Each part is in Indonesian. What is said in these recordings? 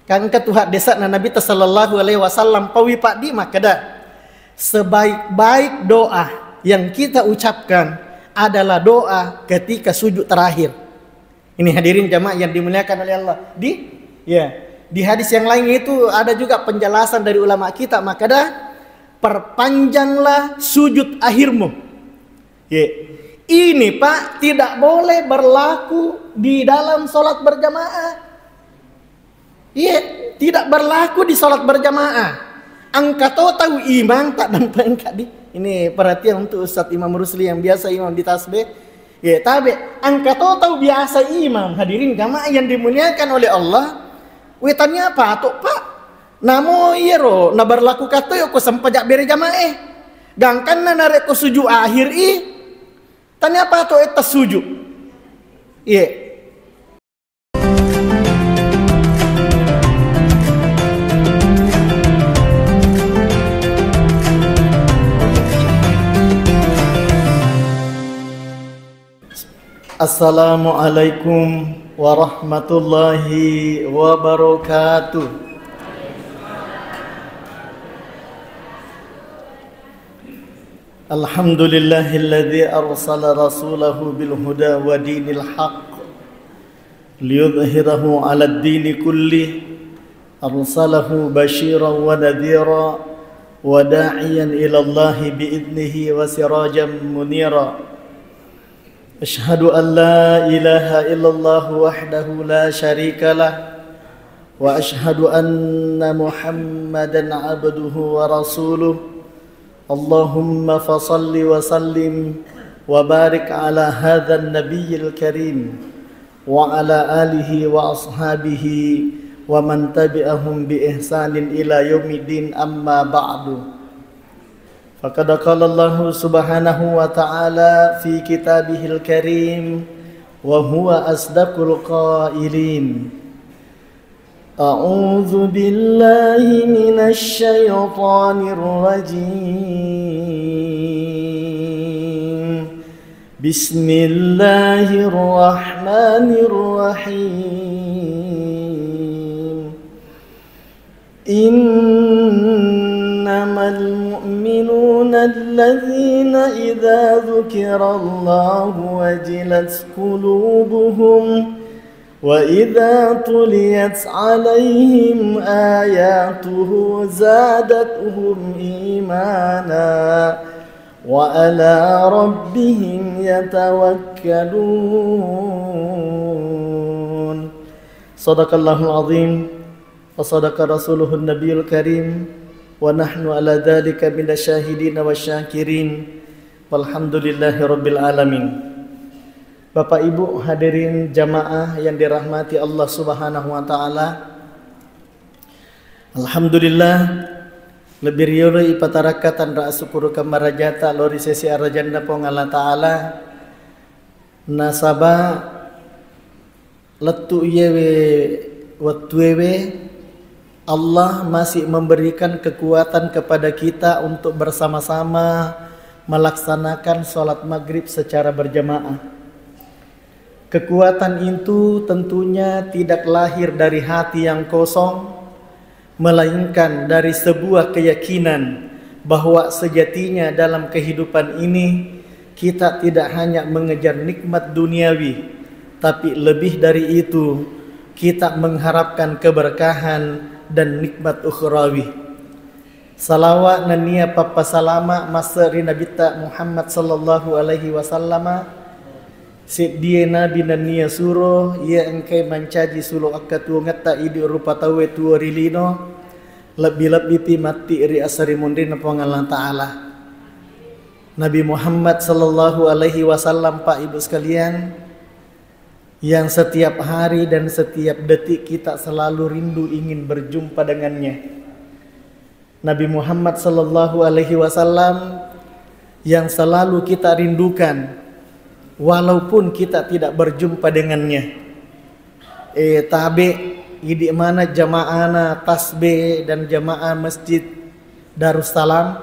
Kan ketuhat desa na Nabi sallallahu alaihi wasallam pawi pak di makada. Sebaik-baik doa yang kita ucapkan adalah doa ketika sujud terakhir. Ini hadirin jamaah yang dimuliakan oleh Allah. Di hadis yang lain itu ada juga penjelasan dari ulama kita, makada perpanjanglah sujud akhirmu. Ini Pak tidak boleh berlaku di dalam sholat berjamaah. Tidak berlaku di sholat berjamaah. Angkat tahu imam tak dampak angkat di. Ini perhatian untuk Ustadz Imam Rusli yang biasa imam di tasbih. Tapi angkat tahu biasa imam. Hadirin jamaah yang dimuliakan oleh Allah. Wetannya apa tuh Pak? Namo iro na berlaku kata yo ko sampajak beri jamaah. Gangkan na narek ko sujud akhir tanya apa tuh eta sujud. Assalamualaikum warahmatullahi wabarakatuh. Alhamdulillahilladzi arsala rasulahu bil huda wa dinil haqq liyudhhirahu 'alad dini kullih. Arsalahu basyiran wa nadhira wa da'iyan ila Allah bi idnihi wa sirajan munira. Ashhadu an la ilaha illallah wahdahu la syarika lah wa ashhadu anna Muhammadan abduhu wa rasuluh. Allahumma fasalli wa sallim wa barik ala hadzal nabiyil karim wa ala alihi wa ashabihi wa man tabi'ahum bi ihsanin ila yaumiddin, amma ba'du. Faqad qala Allah subhanahu wa ta'ala fi kitabihil karim wa huwa asdaqul qailin. A'udzu billahi minasy syaithanir rajim. Bismillahirrahmanirrahim. Innamal mu'minuna alladzina idza dzukirallahu wajilat qulubuhum wa idza tuliyat 'alaihim ayatuhu zadatuhum imana wa ala rabbihim yatawakkalun. Shadaqallahul azim wa sadaqa rasuluhun nabiyul karim wa nahnu ala dzalika minasyahidin wasyakirin walhamdulillahi rabbil alamin. Bapak Ibu hadirin jamaah yang dirahmati Allah Subhanahu wa taala. Alhamdulillah lebih riyo ipatarakatan ra syukur kamarajata lori sesi arajanda pong Allah taala nasaba letu yewe watwewe Allah masih memberikan kekuatan kepada kita untuk bersama-sama melaksanakan sholat maghrib secara berjamaah. Kekuatan itu tentunya tidak lahir dari hati yang kosong, melainkan dari sebuah keyakinan bahwa sejatinya dalam kehidupan ini kita tidak hanya mengejar nikmat duniawi, tapi lebih dari itu kita mengharapkan keberkahan dan nikmat ukhrawi. Salawat nania papa salama masri Nabi Muhammad sallallahu alaihi wasallam. Dia Nabi nania suruh ia engkai mancaji sulu akatu ngata idi rupa tawe tu rilino lebih-lebih pi mati ri asari mundin apa Allah taala. Nabi Muhammad sallallahu alaihi wasallam Pak Ibu sekalian, yang setiap hari dan setiap detik kita selalu rindu ingin berjumpa dengannya. Nabi Muhammad sallallahu alaihi wasallam yang selalu kita rindukan walaupun kita tidak berjumpa dengannya. Tabe di mana jamaahna tasbih dan jamaah Masjid Darussalam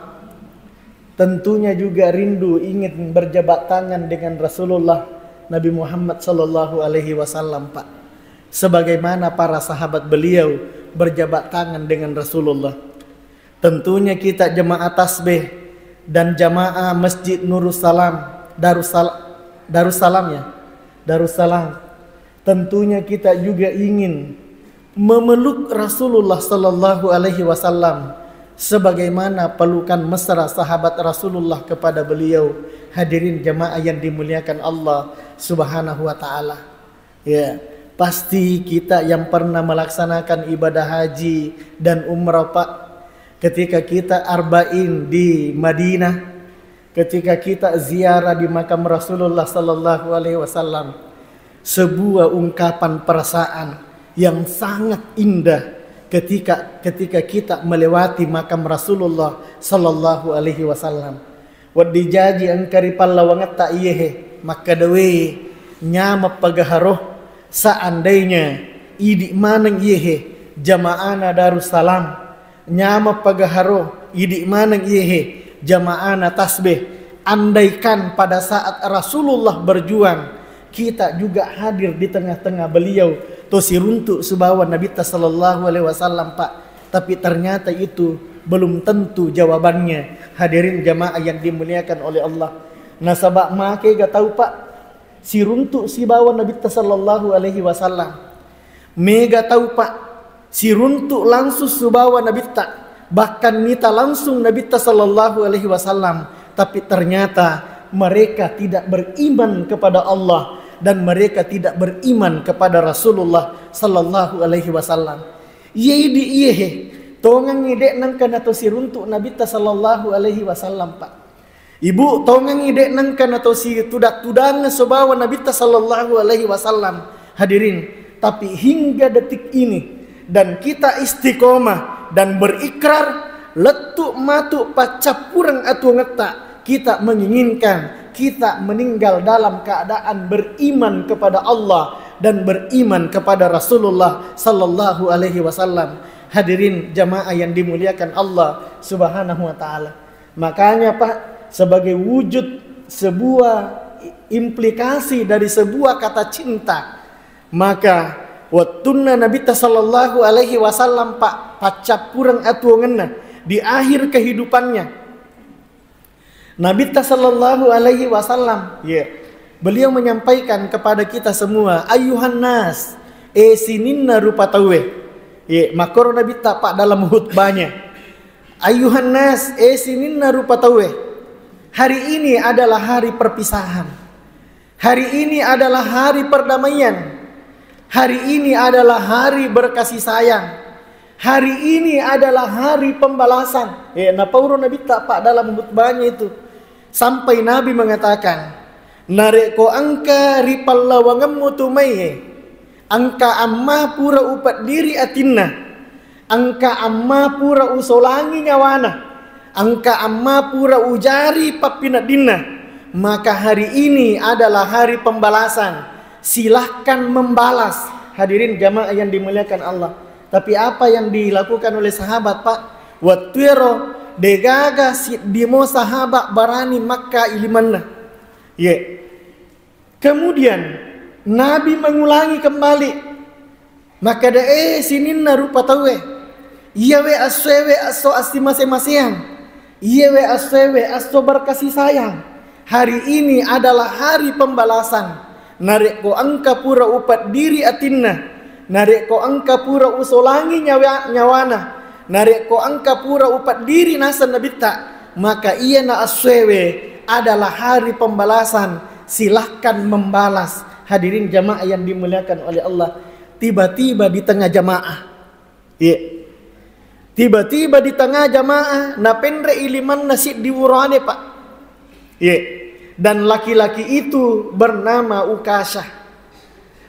tentunya juga rindu ingin berjabat tangan dengan Rasulullah Nabi Muhammad sallallahu alaihi wasallam Pak. sebagaimana para sahabat beliau berjabat tangan dengan Rasulullah. Tentunya kita jemaah tasbih dan jamaah Masjid Nurussalam, Darussalam. Tentunya kita juga ingin memeluk Rasulullah sallallahu alaihi wasallam sebagaimana pelukan mesra sahabat Rasulullah kepada beliau. Hadirin jemaah yang dimuliakan Allah Subhanahu wa taala. Ya, pasti kita yang pernah melaksanakan ibadah haji dan umrah Pak, ketika kita arba'in di Madinah, ketika kita ziarah di makam Rasulullah sallallahu alaihi wasallam, sebuah ungkapan perasaan yang sangat indah ketika kita melewati makam Rasulullah sallallahu alaihi wasallam. Wadi jaji angkari pallawangat ta iyehe maka dewe nyama pagaharoh seandainya idi maneng iyehe jamaana Darussalam, nyama pagaharoh idi maneng iyehe jamaana tasbih. Andaikan pada saat Rasulullah berjuang, kita juga hadir di tengah-tengah beliau, tosi runtuk subawa Nabi sallallahu alaihi wasallam Pak. Tapi ternyata itu belum tentu jawabannya. Hadirin jamaah yang dimuliakan oleh Allah. Nasabak make gak tahu Pak, si runtuk si bawa Nabi sallallahu alaihi wasallam. Mega tahu Pak, si runtuk langsung subawa Nabi bahkan nita langsung Nabi sallallahu alaihi wasallam. Tapi ternyata mereka tidak beriman kepada Allah dan mereka tidak beriman kepada Rasulullah sallallahu alaihi wasallam. Yedi iyehe tongang ngidek nang kana to si runtuk Nabi sallallahu alaihi wasallam Pak. Ibu tongang ngidek nang kana to si tudak-tudang sobawa Nabi sallallahu alaihi wasallam. Hadirin, tapi hingga detik ini dan kita istiqomah dan berikrar letuk matuk pacap kurang atu ngeta, kita menginginkan kita meninggal dalam keadaan beriman kepada Allah dan beriman kepada Rasulullah sallallahu alaihi wasallam. Hadirin jamaah yang dimuliakan Allah Subhanahu wa taala. Makanya Pak, sebagai wujud sebuah implikasi dari sebuah kata cinta, maka wattunna Nabi sallallahu alaihi wasallam Pak pacap kurang atuangenna di akhir kehidupannya. Nabi sallallahu alaihi wasallam beliau menyampaikan kepada kita semua, ayuhan nas sininna rupa tawe. Makor Nabi Pak dalam khutbahnya, ayuhan nas sininna rupa tawe. Hari ini adalah hari perpisahan. Hari ini adalah hari perdamaian. Hari ini adalah hari berkasih sayang. Hari ini adalah hari pembalasan. Napauro Nabi Pak dalam khutbahnya itu sampai Nabi mengatakan, nareko angka ripallawangam mutumai, angka amma pura upat diri atinna, angka amma pura usolangi nyawana, angka amma pura ujari papinat dinna. Maka hari ini adalah hari pembalasan. Silahkan membalas. Hadirin jamaah yang dimuliakan Allah. Tapi apa yang dilakukan oleh sahabat Pak? Watwiro degaga dimo sahabat barani Makkah ilimanna. Kemudian Nabi mengulangi kembali, maka da sininna rupa tawe. Iya we aswewe aso asti masing-masing. Iya we aswewe aso berkasih sayang. Hari ini adalah hari pembalasan. Narek ko angka pura upat diri atinna, narek ko angka pura usolangi nyawana, narek ko angka pura upat diri nasa nabita. Maka iya na aswewe adalah hari pembalasan. Silahkan membalas. Hadirin jamaah yang dimuliakan oleh Allah. Tiba-tiba di tengah jamaah, tiba-tiba di tengah jamaah napendre iliman nasib diwurane Pak. Dan laki-laki itu bernama Ukasah.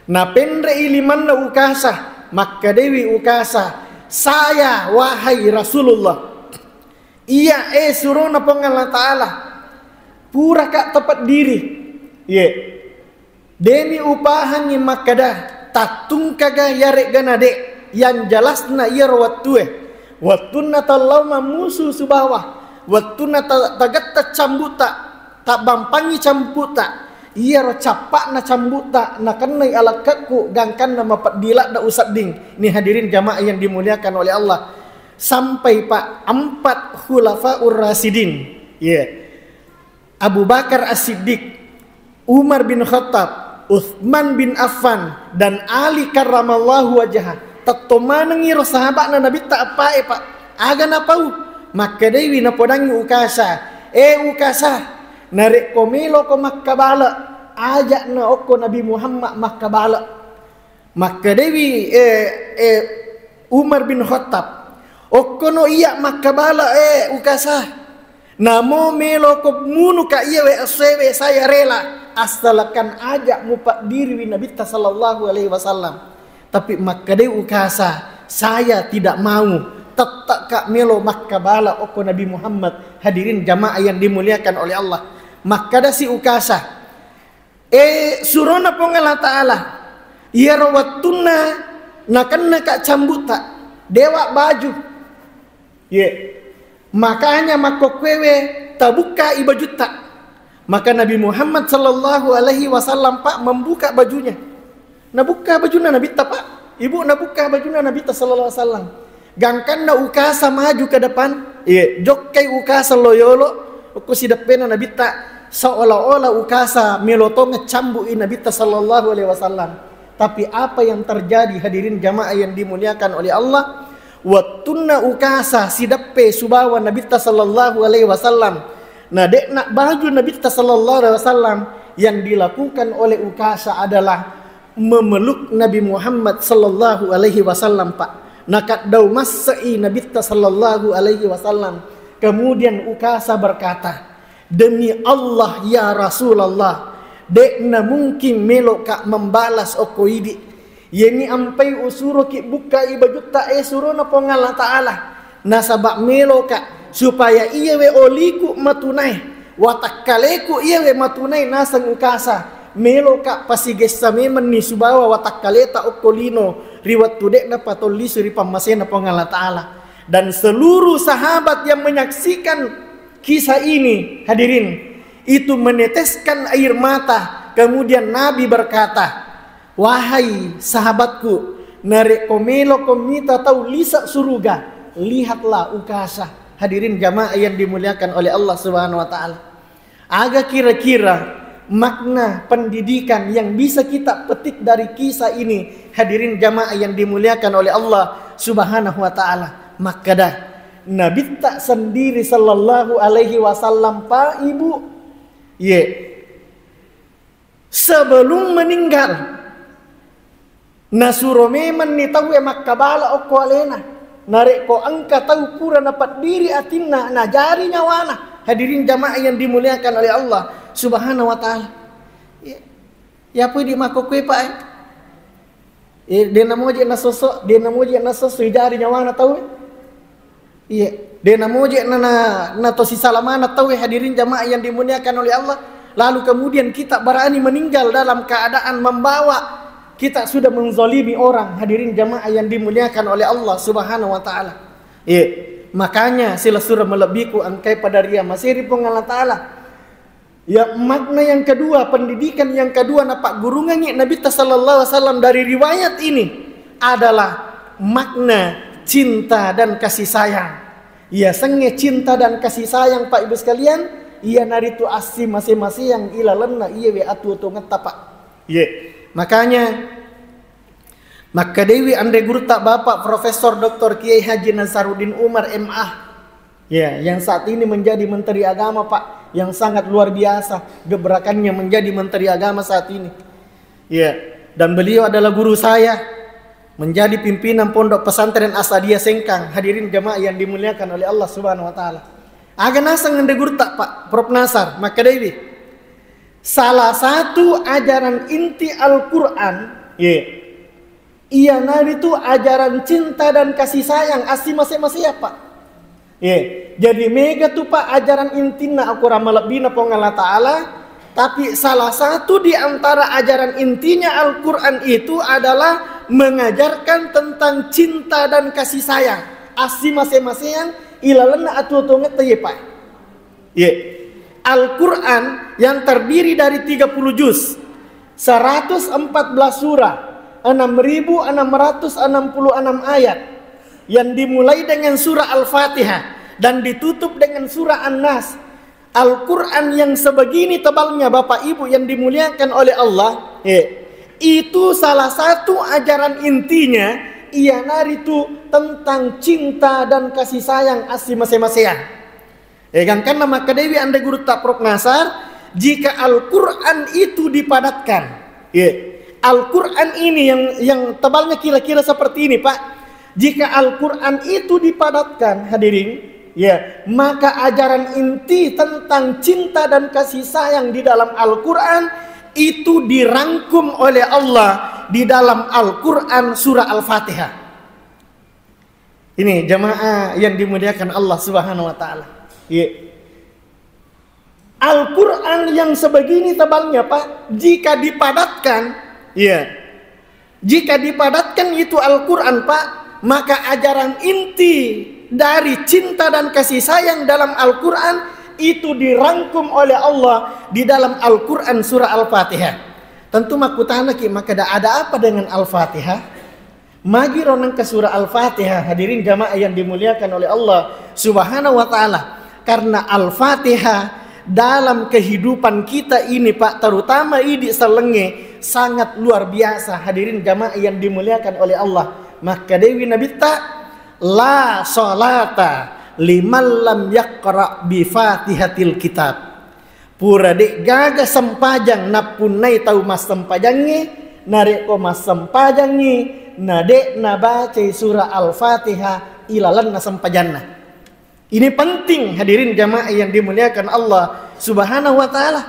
Napendre iliman na Ukasah, maka Dewi Ukasah, saya wahai Rasulullah, iya suruh na Allah Ta'ala pura kak tepat diri. Demi upahannya makadah tatung kaga yarek ganade yang jelasna iya rawatue wattuna tallawma musu subawah wattuna tagatta cambuta tak bampangi camputa iya ro capak na cambuta na kenai alat kaku gangkan nama padila da usap ding. Ini hadirin jamaah yang dimuliakan oleh Allah. Sampai pak 4 khulafaur rasidin, Abu Bakar As-Siddiq, Umar bin Khattab, Uthman bin Affan, dan Ali karramallahu wajhah. Tattomanangi ro sahabat na nabi tak apa pak aga na pau maka dewi na podangi ukasa ukasa narek komelo ko makkabala ajak na okko Nabi Muhammad makkabala maka dewi Umar bin Khattab okko no iya makkabala ukasa namo melo ko munu ka iya we asewe saya rela astalakan ajak mupak diri wi Nabi sallallahu alaihi wasallam. Tapi maka dewi ukasa saya tidak mau tetap kak melo makkabala okko Nabi Muhammad. Hadirin jamaah yang dimuliakan oleh Allah. Maka da si ukasa surona pong Allah Ta'ala iya rawatuna nakanna kak cambuta dewa baju makanya makokwewe tabuka ibajuta. Maka Nabi Muhammad sallallahu alaihi wasallam pak membuka bajunya. Nabuka bajunya Nabi ta pak ibu nabuka bajunya Nabi ta sallallahu alaihi wasallam. Gangkan na ukasa maju ke depan jokai ukasa loyolo uku si depan Nabi ta seolah-olah ukasa meloto ngecambuin Nabi sallallahu alaihi wasallam. Tapi apa yang terjadi hadirin jamaah yang dimuliakan oleh Allah, wattunna ukasa si depe subawa Nabi sallallahu alaihi wasallam. Nah dek nak baju Nabi sallallahu alaihi wasallam yang dilakukan oleh ukasa adalah memeluk Nabi Muhammad sallallahu alaihi wasallam pak. Nakat dau masai Nabi sallallahu alaihi wasallam. Kemudian ukasa berkata, demi Allah ya Rasulullah, dekna mungkin melok kak membalas okoidi. Yeni ampai usuro ki buka ibajuta surona pongala ta'ala. Nasabak melok kak supaya iya we oliku matunai. Watakkaleku iya we matunai nasang ukasa. Melo kak pasigesa memen ni subawa watakkaleta okolino riwat tudek na patoli suri pamasena pongala ta'ala. Dan seluruh sahabat yang menyaksikan kisah ini hadirin itu meneteskan air mata. Kemudian Nabi berkata, wahai sahabatku, narek komelo komita tahu lisa suruga, lihatlah ukasa. Hadirin jamaah yang dimuliakan oleh Allah Subhanahu wa taala. Agak kira-kira makna pendidikan yang bisa kita petik dari kisah ini, hadirin jamaah yang dimuliakan oleh Allah Subhanahu wa taala. Maka dah Nabi tak sendiri sallallahu alaihi wasallam pak ibu sebelum meninggal nasuro meman ni tahu makkabala okko alena narek ko angka tahu pura dapat diri atinna na jari nyawana. Hadirin jamaah yang dimuliakan oleh Allah Subhanahu wa taala. Ya pun di makokwe pak dia namo je na sosok dia namo je na sosok jari nyawana tahu dia namo je na tosi salamana tahu. Hadirin jamaah yang dimuliakan oleh Allah. Lalu kemudian kita berani meninggal dalam keadaan membawa kita sudah menzalimi orang. Hadirin jamaah yang dimuliakan oleh Allah Subhanahu wa taala. Makanya sila surah melebiku angkai pada ria masih ripong Allah Ta'ala. Ya makna yang kedua, pendidikan yang kedua napak gurungannya Nabi sallallahu alaihi wasallam dari riwayat ini adalah makna cinta dan kasih sayang. Ya senge cinta dan kasih sayang Pak Ibu sekalian, ia naritu asi masing-masing yang ilalenna iya we atu ngeta Pak. Makanya maka Dewi Andre Guru tak Bapak Profesor Dr. Kiai Haji Nasaruddin Umar MA yang saat ini menjadi Menteri Agama Pak, yang sangat luar biasa gebrakannya menjadi Menteri Agama saat ini. Dan beliau adalah guru saya, menjadi pimpinan Pondok Pesantren Asadiyah Sengkang. Hadirin jamaah yang dimuliakan oleh Allah Subhanahu wa taala. Aga nasang Andre Guru tak Pak Prof Nasar, maka Dewi salah satu ajaran inti Al-Qur'an iya Nabi itu ajaran cinta dan kasih sayang asi masing-masing Pak. Jadi mega tuh Pak ajaran intina aku ramalabina pongala ta'ala. Tapi salah satu di antara ajaran intinya Al-Quran itu adalah mengajarkan tentang cinta dan kasih sayang asi masing-masing ilalena atu-atu ngeta Pak. Al-Quran yang terdiri dari 30 juz, 114 surah, 6.666 ayat, yang dimulai dengan surah Al-Fatihah dan ditutup dengan surah An-Nas. Al-Quran yang sebegini tebalnya Bapak Ibu yang dimuliakan oleh Allah, itu salah satu ajaran intinya, itu tentang cinta dan kasih sayang asli masing-masing. Kan nama kadewi anda guru tak prok nasar, jika Al-Quran itu dipadatkan, Al-Quran ini yang tebalnya kira-kira seperti ini Pak. Jika Al-Quran itu dipadatkan, hadirin, maka ajaran inti tentang cinta dan kasih sayang di dalam Al-Quran itu dirangkum oleh Allah di dalam Al-Quran surah Al-Fatihah. Ini jamaah yang dimuliakan Allah Subhanahu wa taala. Al-Quran yang sebegini tebalnya Pak, jika dipadatkan, jika dipadatkan itu Al-Quran Pak, maka ajaran inti dari cinta dan kasih sayang dalam Al-Quran itu dirangkum oleh Allah di dalam Al-Quran surah Al-Fatihah. Tentu makutana ki maka ada apa dengan Al-Fatihah? Magi ronang ke surah Al-Fatihah, hadirin jamaah yang dimuliakan oleh Allah Subhanahu wa taala. Karena Al-Fatihah dalam kehidupan kita ini Pak, terutama ini selenge, sangat luar biasa hadirin jamaah yang dimuliakan oleh Allah. Maka Dewi Nabi tak la salata liman lam yaqra bi Fatihatil kitab. Pura dek gaga sempajang napunai tahu mas sempajangi, narek ko mas sempajangi, nadek nabaca surah Al-Fatihah ilalan na sempajanna. Ini penting hadirin jamaah yang dimuliakan Allah Subhanahu wa taala.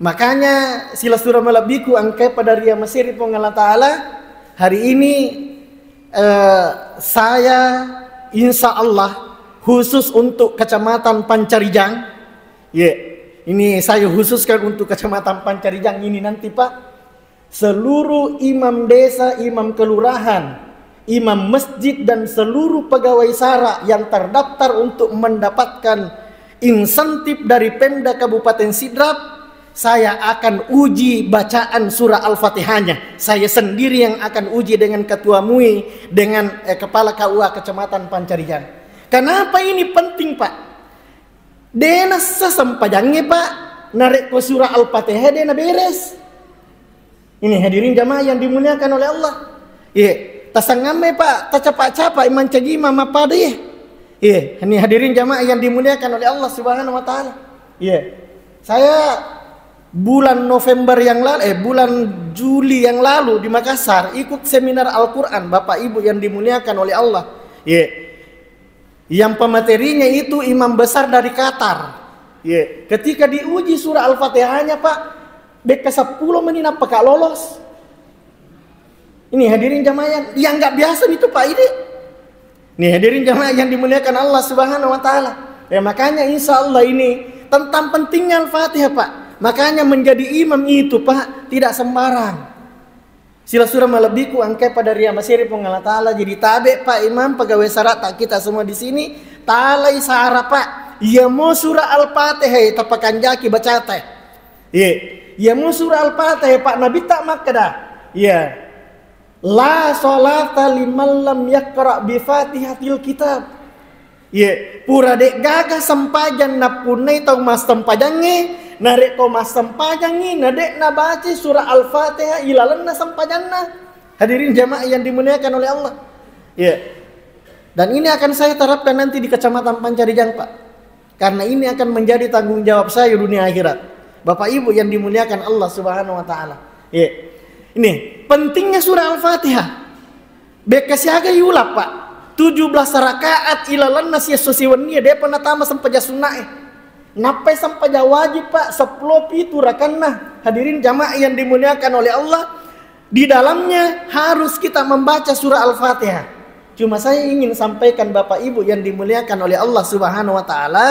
Makanya sila surah malabiku angkai pada ria Mesir Allah taala. Hari ini saya insya Allah khusus untuk kecamatan Pancarijang. Ini saya khususkan untuk kecamatan Pancarijang ini nanti Pak. Seluruh imam desa, imam kelurahan, imam masjid dan seluruh pegawai SARA yang terdaftar untuk mendapatkan insentif dari Pemda Kabupaten Sidrap, saya akan uji bacaan surah Al-Fatihahnya. Saya sendiri yang akan uji dengan Ketua MUI, dengan Kepala KUA Kecamatan Pancarijang. Kenapa ini penting Pak? Dena sesempajangnya Pak, narik ke surah Al-Fatihah dena beres. Ini hadirin jamaah yang dimuliakan oleh Allah. Tasangame Pak, tacapak-capak iman cagi mama pada ini hadirin jamaah yang dimuliakan oleh Allah Subhanahu wa taala. Saya bulan November yang lalu, bulan Juli yang lalu di Makassar ikut seminar Al-Quran Bapak Ibu yang dimuliakan oleh Allah. Yang pematerinya itu imam besar dari Qatar. Ketika diuji surah Al-Fatihahnya Pak, beka 10 menit apa kak lolos. Ini hadirin jamaah yang nggak biasa itu Pak ini. Nih hadirin jamaah yang dimuliakan Allah Subhanahu wa taala. Makanya insya Allah ini tentang pentingnya Al-Fatihah Pak. Makanya menjadi imam itu Pak tidak sembarang. Sila surah malabiku angkai pada ria Mesir Allah taala jadi tabe Pak imam pegawai SARA tak kita semua di sini talai SARA Pak. Ya mau surah Al-Fatihah tapakan jaki baca teh. Ya mau surah Al-Fatihah Pak Nabi tak makada. La salata liman lam yaqra bi Fatihatil kitab. Pura dek gagah sempajan napunai tau mas sempajannya, narek ko mas sempajangi, nadek na baca surah Al-Fatihah ilalan na sempajanna. Hadirin jamaah yang dimuliakan oleh Allah. Dan ini akan saya terapkan nanti di Kecamatan Pancarijang Pak. Karena ini akan menjadi tanggung jawab saya dunia akhirat. Bapak Ibu yang dimuliakan Allah Subhanahu wa taala. Ini pentingnya surah Al-Fatihah. Bekasiaga yulap Pak. 17 rakaat ilalan nasi sosiwania dia pernah tama sampai sunnah. Napai sampai wajib Pak 10 pitu rakanna. Hadirin jamaah yang dimuliakan oleh Allah, di dalamnya harus kita membaca surah Al-Fatihah. Cuma saya ingin sampaikan Bapak Ibu yang dimuliakan oleh Allah Subhanahu wa taala,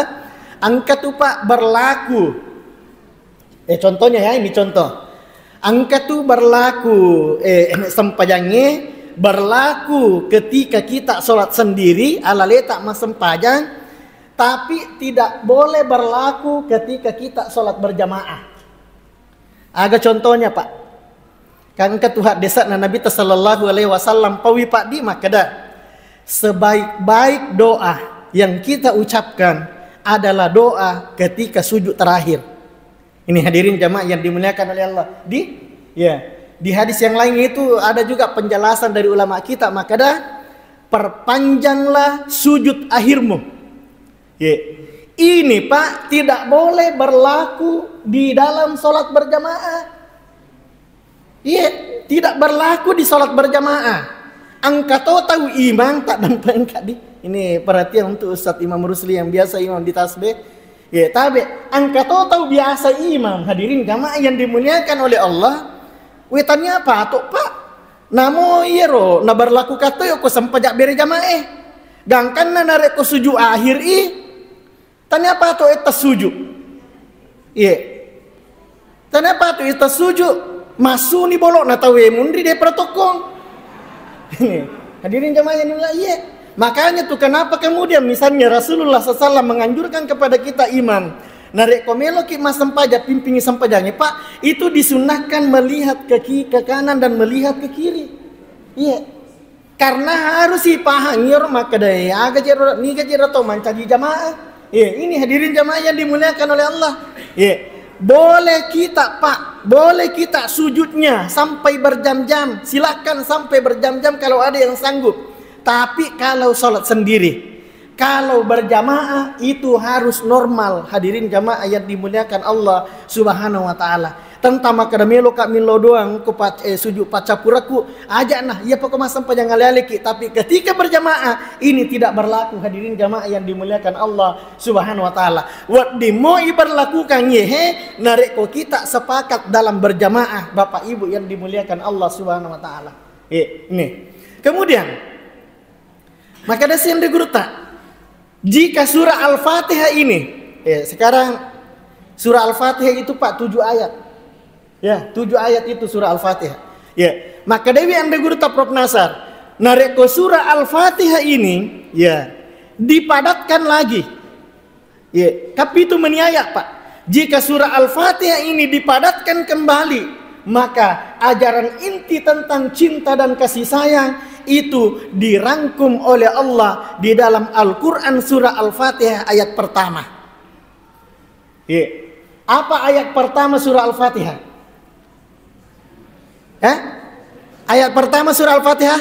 angka tuh Pak berlaku. Contohnya ya, ini contoh. Angka tuh berlaku sempajangnya berlaku ketika kita sholat sendiri ala letak mas sempajang, tapi tidak boleh berlaku ketika kita sholat berjamaah. Aga contohnya Pak, kan ketuhat desa Nabi sallallahu alaihi wasallam pawi Pak di makada sebaik-baik doa yang kita ucapkan adalah doa ketika sujud terakhir. Ini hadirin jamaah yang dimuliakan oleh Allah. Di hadis yang lain itu ada juga penjelasan dari ulama kita, makada perpanjanglah sujud akhirmu. Ini Pak tidak boleh berlaku di dalam sholat berjamaah. Tidak berlaku di sholat berjamaah. Angka tahu imam tak nampak angkat di. Ini perhatian untuk Ustaz Imam Rusli yang biasa imam di tasbih. Tapi angka tahu biasa imam. Hadirin jamaah yang dimuliakan oleh Allah. Wetannya apa tuh Pak? Namo iro na berlaku kata yo ko sampajak beri jamaah. Gangkan na narek ko sujud akhir tanya apa tuh eta sujud? Tanya apa tuh eta sujud? Masu ni bolok na tawe mundri de protokol. Hadirin jamaah yang dimuliakan. Makanya tuh kenapa kemudian misalnya Rasulullah SAW menganjurkan kepada kita imam narek komelo ki mas sampaja pimpingi sampajanya Pak, itu disunahkan melihat ke kanan dan melihat ke kiri. Karena harus paham yor maka daya aga jero ni ga jero to mancaji jamaah. Ini hadirin jamaah yang dimuliakan oleh Allah. Boleh kita Pak, boleh kita sujudnya sampai berjam-jam. Silakan sampai berjam-jam kalau ada yang sanggup. Tapi kalau sholat sendiri, kalau berjamaah itu harus normal. Hadirin jamaah yang dimuliakan Allah Subhanahu wa taala. Tentang makadamelo kak milo doang ku sujud pacapuraku aja nah ya pokok masam panjang aliki. Tapi ketika berjamaah ini tidak berlaku. Hadirin jamaah yang dimuliakan Allah Subhanahu wa taala. Wat dimoi berlakukan narek ko kita sepakat dalam berjamaah Bapak Ibu yang dimuliakan Allah Subhanahu wa taala. Ini. Kemudian maka ada yang digurta. Jika surah Al-Fatihah ini sekarang surah Al-Fatihah itu Pak 7 ayat. 7 ayat itu surah Al-Fatihah. Maka Dewi Anda Guru Prof Nasar, nareko surah Al-Fatihah ini dipadatkan lagi. Tapi itu meniayak Pak. Jika surah Al-Fatihah ini dipadatkan kembali, maka ajaran inti tentang cinta dan kasih sayang itu dirangkum oleh Allah di dalam Al-Quran surah Al-Fatihah ayat pertama. Apa ayat pertama surah Al-Fatihah? Ayat pertama surah Al-Fatihah,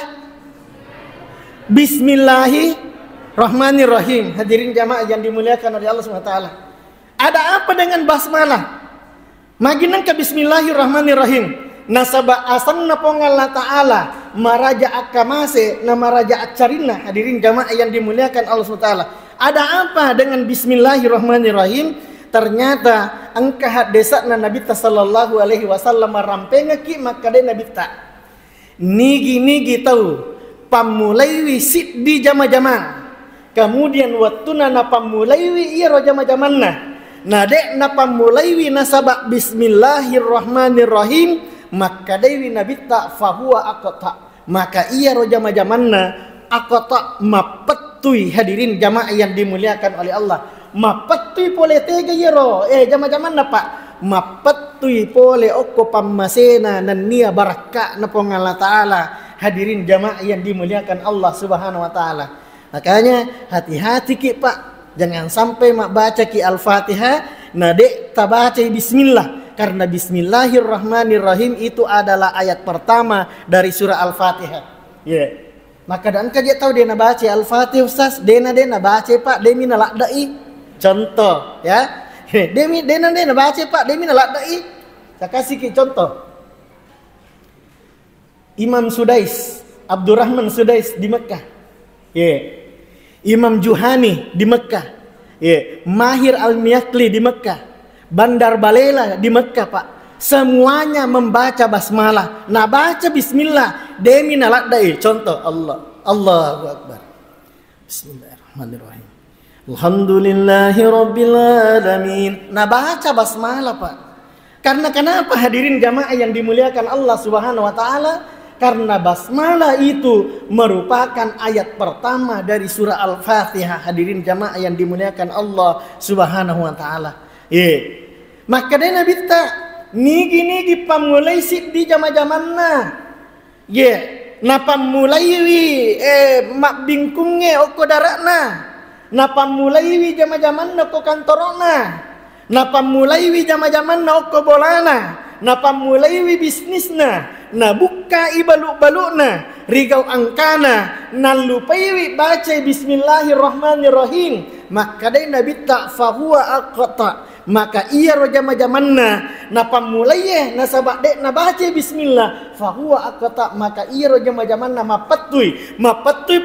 Bismillahirrahmanirrahim. Hadirin jamaah yang dimuliakan oleh Allah SWT. Ada apa dengan basmalah? Maginang ke Bismillahirrahmanirrahim. Nasaba asanna pongalla ta'ala maraja akamase na maraja acarina. Hadirin jamaah yang dimuliakan Allah SWT. Ada apa dengan Bismillahirrahmanirrahim? Ternyata angka desa na Nabi sallallahu alaihi wasallam rampenga ki makade Nabi ta. Nigi tahu pamulai wisit di jama-jama. Kemudian wattuna na pamulai wi iro jama-jamanna. Nade na pamulai wi nasaba Bismillahirrahmanirrahim makade wi Nabi ta fahuwa aqta. Maka iya ro jama-jamanna aqta mapetui. Hadirin jamaah yang dimuliakan oleh Allah. Mapetui pole tega yero jama-jaman na Pak mapetui pole okko pammasena nan nia baraka na pongala taala. Hadirin jamaah yang dimuliakan Allah Subhanahu wa taala. Makanya hati-hati ki Pak, jangan sampai mak baca ki Al-Fatihah nade tabaca bismillah, karena Bismillahirrahmanirrahim itu adalah ayat pertama dari surah Al-Fatihah. Maka dan kaje tahu dia na baca Al-Fatihah Ustaz, dena baca Pak demi na lakdai. Contoh demi dena baca Pak demi nalak dai. Saya kasih contoh. Imam Sudais, Abdurrahman Sudais di Mekah. Imam Juhani di Mekah. Mahir Al-Miyakli di Mekah. Bandar Balela di Mekah Pak. Semuanya membaca basmalah. Nah baca bismillah demi nalak dai. Contoh Allahu Akbar. Bismillahirrahmanirrahim. Alhamdulillahi Rabbil Alamin. Nah baca basmalah Pak. Karena kenapa hadirin jamaah yang dimuliakan Allah Subhanahu wa taala? Karena basmalah itu merupakan ayat pertama dari surah Al-Fatihah. Hadirin jamaah yang dimuliakan Allah Subhanahu wa taala. Maka dia Nabi tak nigi pamulai sik di zaman-zamanna. Napa mulai mak bingkunge oko darakna. Napa mulai zaman-zamanna ko kantorona. Napa mulai zaman-zamanna oko bolana. Napa mulai bisnisna. Na buka ibaluk-balukna rigau angkana nan lupai baca bismillahirrahmanirrahim. Maka dai Nabi tak fahuwa aqta. Maka ia rojama-jamanna napa mulai na sabak dek na baca bismillah fahuwa aqta. Maka ia rojama-jamanna mapatui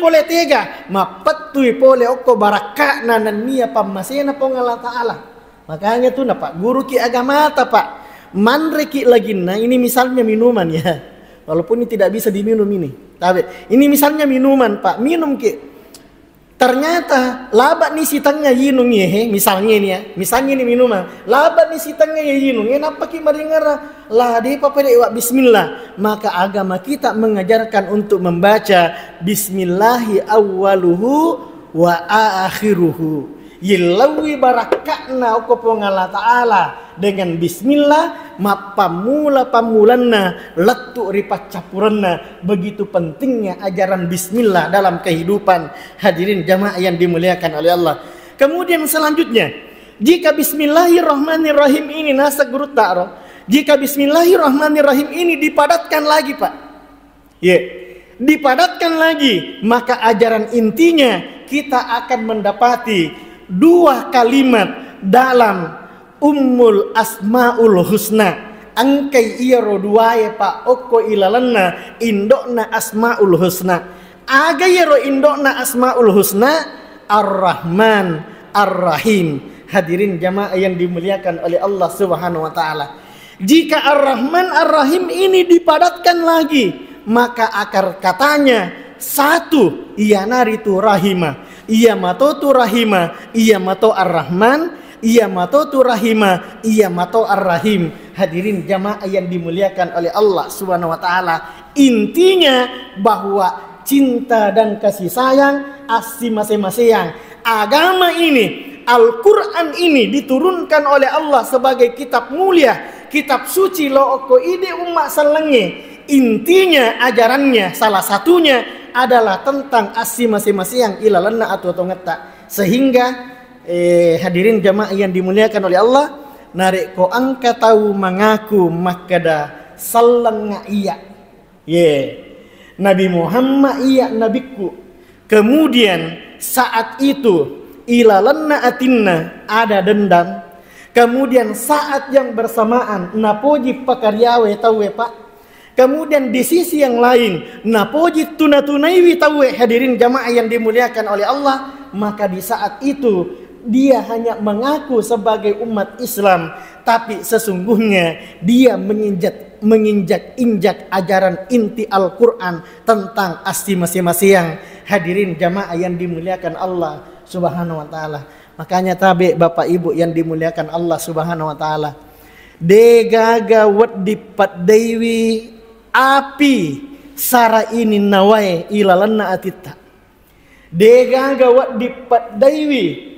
pole tega mapatui pole oko barakah nan nia pamasena pong Allah Ta'ala. Makanya tu napa guru ki agama ta pak manreki lagi. Nah ini misalnya minuman ya, walaupun ini tidak bisa diminum ini, tapi ini misalnya minuman pak, minum ki ternyata labat nih sitangnya yinung ya, misalnya ini ya, misalnya ini minuman labat nih sitangnya ya yinung ya, napa ki maringara lah di papa dewa bismillah. Maka agama kita mengajarkan untuk membaca bismillahi awwaluhu wa akhiruhu. Yilawi barakakna okopong Allah Ta'ala dengan bismillah pamulanna letuk ripat capuranna. Begitu pentingnya ajaran bismillah dalam kehidupan. Hadirin jamaah yang dimuliakan oleh Allah. Kemudian selanjutnya, jika bismillahirrahmanirrahim ini nasa guru ta'ro, jika bismillahirrahmanirrahim ini dipadatkan lagi pak, dipadatkan lagi, maka ajaran intinya kita akan mendapati dua kalimat dalam Ummul Asmaul Husna. Angkai iya roduaye pak oko ilalanna indokna Asmaul Husna. Aga yero indokna Asmaul Husna Ar-Rahman Ar-Rahim. Hadirin jamaah yang dimuliakan oleh Allah Subhanahu wa taala. Jika Ar-Rahman Ar-Rahim ini dipadatkan lagi, maka akar katanya satu, iya naritu rahimah. Iya matotu rahimah, iya mato ar-Rahman, iya matotu rahimah, iya mato ar-Rahim. Hadirin jamaah yang dimuliakan oleh Allah Subhanahu wa taala. Intinya bahwa cinta dan kasih sayang asli masing-masing. Agama ini, Al-Qur'an ini diturunkan oleh Allah sebagai kitab mulia, kitab suci lo oko ide umat salenge. Intinya ajarannya salah satunya adalah tentang asli masing-masing yang ilalanna atau ngeta. Sehingga hadirin jamaah yang dimuliakan oleh Allah, narik ko angka tahu mengaku makada sallang iya. Nabi Muhammad iya nabiku. Kemudian saat itu ilalanna atinna ada dendam. Kemudian saat yang bersamaan napoji pakaryawe tahu pak. Kemudian di sisi yang lain napoji tunaiwi tahu hadirin jamaah yang dimuliakan oleh Allah. Maka di saat itu dia hanya mengaku sebagai umat Islam, tapi sesungguhnya dia menginjak ajaran inti Al-Quran tentang asli masing-masing. Hadirin jamaah yang dimuliakan Allah Subhanahu wa taala. Makanya tabe Bapak Ibu yang dimuliakan Allah Subhanahu wa taala. Degaga wad dipat dewi api sara ini nawai ilalanna atita. Degaga wad dipat dewi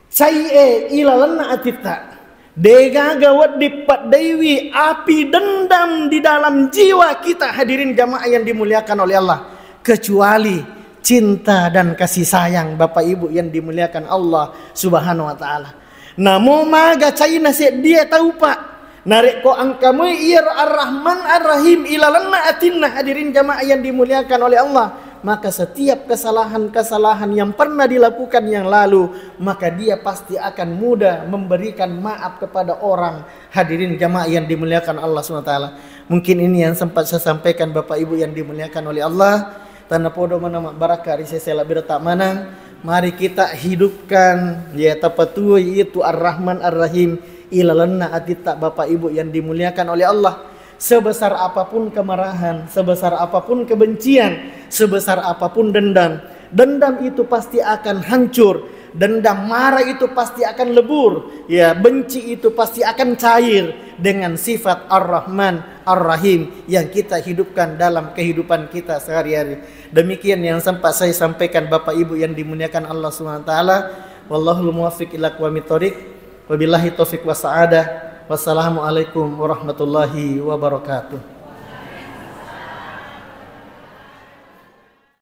sai ilalanna atita. Degaga wad dipat dewi api dendam di dalam jiwa kita. Hadirin jamaah yang dimuliakan oleh Allah. Kecuali cinta dan kasih sayang Bapak Ibu yang dimuliakan Allah Subhanahu wa taala. Namo maga caina se dia tahu pak. Narik ko angkamu iya Ar-Rahman Ar-Rahim ilalanna atinna. Hadirin jamaah yang dimuliakan oleh Allah. Maka setiap kesalahan-kesalahan yang pernah dilakukan yang lalu, maka dia pasti akan mudah memberikan maaf kepada orang. Hadirin jamaah yang dimuliakan Allah SWT. Mungkin ini yang sempat saya sampaikan Bapak Ibu yang dimuliakan oleh Allah. Tanda podo mana barakah risesela birta manang. Mari kita hidupkan ya tapatui itu Ar-Rahman Ar-Rahim ilalanna atita Bapak Ibu yang dimuliakan oleh Allah. Sebesar apapun kemarahan, sebesar apapun kebencian, sebesar apapun dendam, dendam itu pasti akan hancur. Dendam marah itu pasti akan lebur. Ya, benci itu pasti akan cair. dengan sifat Ar-Rahman Ar-Rahim yang kita hidupkan dalam kehidupan kita sehari-hari. Demikian yang sempat saya sampaikan Bapak Ibu yang dimuliakan Allah SWT. Wallahul muwaffiq ila aqwamit thoriq. Wabillahi taufiq wa sa'adah. Wassalamualaikum warahmatullahi wabarakatuh.